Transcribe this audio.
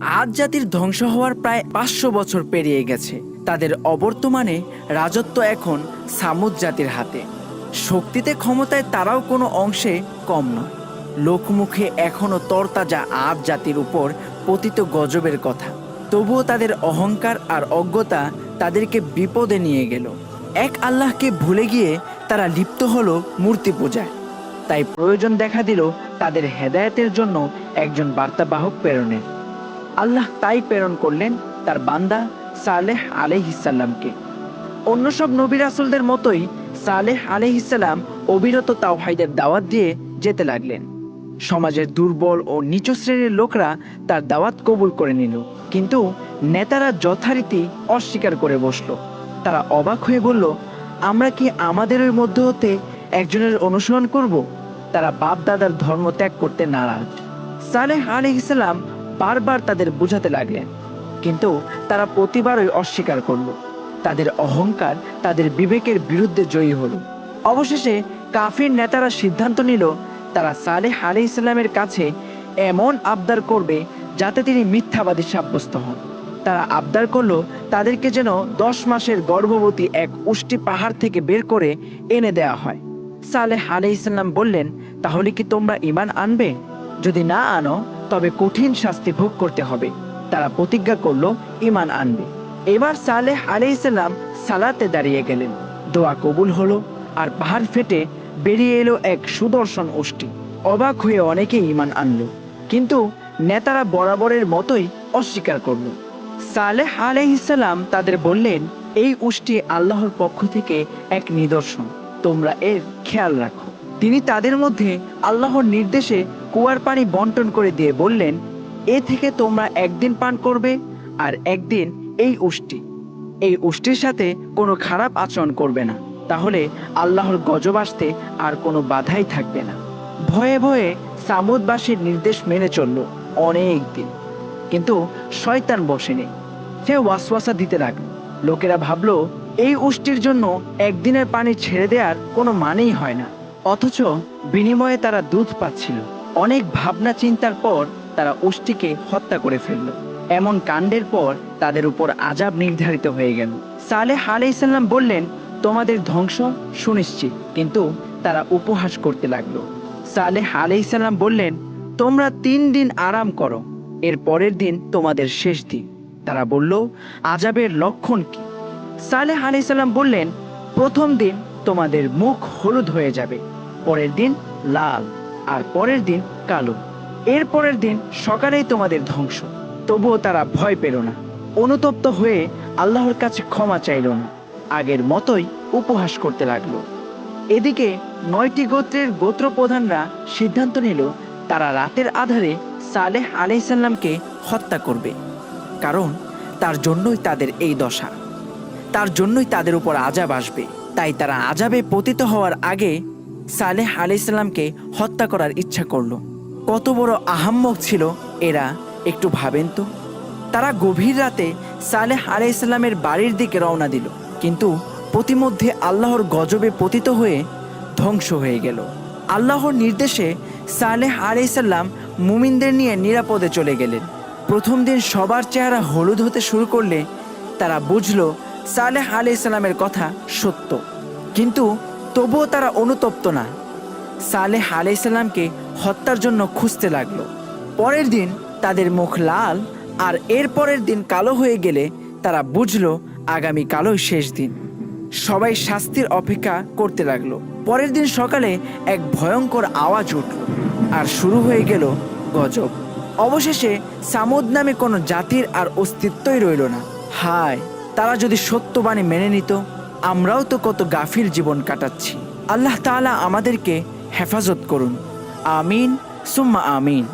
আদ জাতির ধ্বংস হওয়ার প্রায় 500 বছর পেরিয়ে গেছে। তাদের অবর্তমানে রাজত্ব এখন সামুদ জাতির হাতে। শক্তিতে ক্ষমতায় তারাও কোনো অংশে কম নয়। লোকমুখে এখনো তরতাজা আদ জাতির উপর পতিত গজবের কথা। তবুও তাদের অহংকার আর অজ্ঞতা তাদেরকে বিপদে নিয়ে গেল। এক আল্লাহকে ভুলে গিয়ে তারা লিপ্ত হলো মূর্তি পূজায়। তাই প্রয়োজন দেখা দিল তাদের হেদায়েতের জন্য একজন বার্তাবাহক প্রেরণের। আল্লাহ তাই প্রেরণ করলেন তার বান্দা সালেহ আলাইহিসসালামকে। অন্য সব নবী রাসূলদের মতোই সালেহ আলাইহিসসালাম অবিরত তাওহীদের দাওয়াত দিয়ে যেতে লাগলেন। সমাজের দুর্বল ও নিচু শ্রেণীর লোকরা তার দাওয়াত কবুল করে নিল, কিন্তু নেতারা যথারীতি অস্বীকার করে বসল। তারা অবাক হয়ে বলল, আমরা কি আমাদের ওই মধ্য হতে একজনের অনুসরণ করব? তারা বাপ দাদার ধর্ম ত্যাগ করতে নারাজ। সালেহ আলাইহিসসালাম বারবার তাদের বোঝাতে লাগলেন, কিন্তু তারা প্রতিবারই অস্বীকার করল। তাদের অহংকার তাদের বিবেকের বিরুদ্ধে জয়ী হলো। অবশেষে কাফির নেতারা সিদ্ধান্ত নিল তারা সালেহ আলাইহিসসালামের কাছে এমন আবদার করবে যাতে তিনি মিথ্যাবাদী সাব্যস্ত হন। তারা আবদার করলো তাদেরকে যেন 10 মাসের গর্ভবতী এক উষ্টি পাহাড় থেকে বের করে এনে দেয়া হয়। সালেহ আলাইহিসসালাম বললেন, তাহলে কি তোমরা ঈমান আনবে? যদি না আনো তবে কঠিন শাস্তি ভোগ করতে হবে। তারা প্রতিজ্ঞা করলো ঈমান আনবে। এবার সালেহ আলাইহিসসালাম সালাতে দাঁড়িয়ে গেলেন। দোয়া কবুল হলো আর পাহাড় ফেটে বেরিয়ে এলো এক সুদর্শন উষ্টি। অবাক হয়ে অনেকে ঈমান আনলো, কিন্তু নেতারা বরাবরের মতোই অস্বীকার করল। সালেহ আলাইহিসসালাম তাদের বললেন, এই উষ্টি আল্লাহর পক্ষ থেকে এক নিদর্শন, তোমরা এর খেয়াল রাখো। তিনি তাদের মধ্যে আল্লাহর নির্দেশে কুয়ার পানি বন্টন করে দিয়ে বললেন, এ থেকে তোমরা একদিন পান করবে আর একদিন এই উষ্টির সাথে কোনো খারাপ আচরণ করবে না, তাহলে আল্লাহর গজব আসতে আর কোনো বাধাই থাকবে না। ভয়ে ভয়ে সামুদবাসীর নির্দেশ মেনে চলল অনেক দিন, কিন্তু শয়তান বসেনি। সে ওয়াসওয়াসা দিতে লাগলো। লোকেরা ভাবলো এই উষ্টির জন্য একদিনের পানি ছেড়ে দেওয়ার কোনো মানেই হয় না, অথচ বিনিময়ে তারা দুধ পাচ্ছিল। অনেক ভাবনা চিন্তার পর তারা উষ্টিকে হত্যা করে ফেলল। এমন কাণ্ডের পর তাদের উপর আযাব নির্ধারিত হয়ে গেল। সালেহ আলাইহিসসালাম বললেন, তোমাদের ধ্বংস সুনিশ্চিত। কিন্তু তারা উপহাস করতে লাগলো। সালেহ আলাইহিসসালাম বললেন, তোমরা 3 দিন আরাম করো, এর পরের দিন তোমাদের শেষ দিন। তারা বলল, আযাবের লক্ষণ কি? সালেহ আলাইহিসসালাম বললেন, প্রথম দিন তোমাদের মুখ হলুদ হয়ে যাবে, পরের দিন লাল, আর পরের দিন কালো। এর পরের দিন সকালেই তোমাদের ধ্বংস। তবুও তারা ভয় পেল না, অনুতপ্ত হয়ে আল্লাহর কাছে ক্ষমা চাইল না, আগের মতোই উপহাস করতে লাগলো। এদিকে 9টি গোত্রের গোত্রপ্রধানরা সিদ্ধান্ত নিল তারা রাতের আধারে সালেহ আলাইহিসসালামকে হত্যা করবে, কারণ তার জন্যই তাদের এই দশা, তার জন্যই তাদের উপর আযাব আসবে। তাই তারা আযাবে পতিত হওয়ার আগে সালেহ আলাইহিসসালামকে হত্যা করার ইচ্ছা করলো। কত বড় আহাম্মক ছিল এরা, একটু ভাবেন তো। তারা গভীর রাতে সালেহ আলাইহিসসালামের বাড়ির দিকে রওনা দিল, কিন্তু প্রতিমধ্যে আল্লাহর গজবে পতিত হয়ে ধ্বংস হয়ে গেল। আল্লাহর নির্দেশে সালেহ আলাইহিসসালাম মুমিনদের নিয়ে নিরাপদে চলে গেলেন। প্রথম দিন সবার চেহারা হলুদ হতে শুরু করলে তারা বুঝলো সালেহ আলাইহিসসালামের কথা সত্য, কিন্তু তবুও তারা অনুতপ্ত না। সালেহ আলাইহিসসালামকে হত্যার জন্য খুঁজতে লাগলো। পরের দিন তাদের মুখ লাল আর এর পরের দিন কালো হয়ে গেলে তারা বুঝলো আগামী কালোই শেষ দিন। সবাই শাস্তির অপেক্ষা করতে লাগলো। পরের দিন সকালে এক ভয়ঙ্কর আওয়াজ উঠল আর শুরু হয়ে গেল গজব। অবশেষে সামুদ নামে কোনো জাতির আর অস্তিত্বই রইল না। হায়, তারা যদি সত্যবাণী মেনে নিত! আমরাও তো কত গাফিল জীবন কাটাচ্ছি। আল্লাহ তাআলা আমাদেরকে হেফাজত করুন। আমিন সুম্মা আমিন।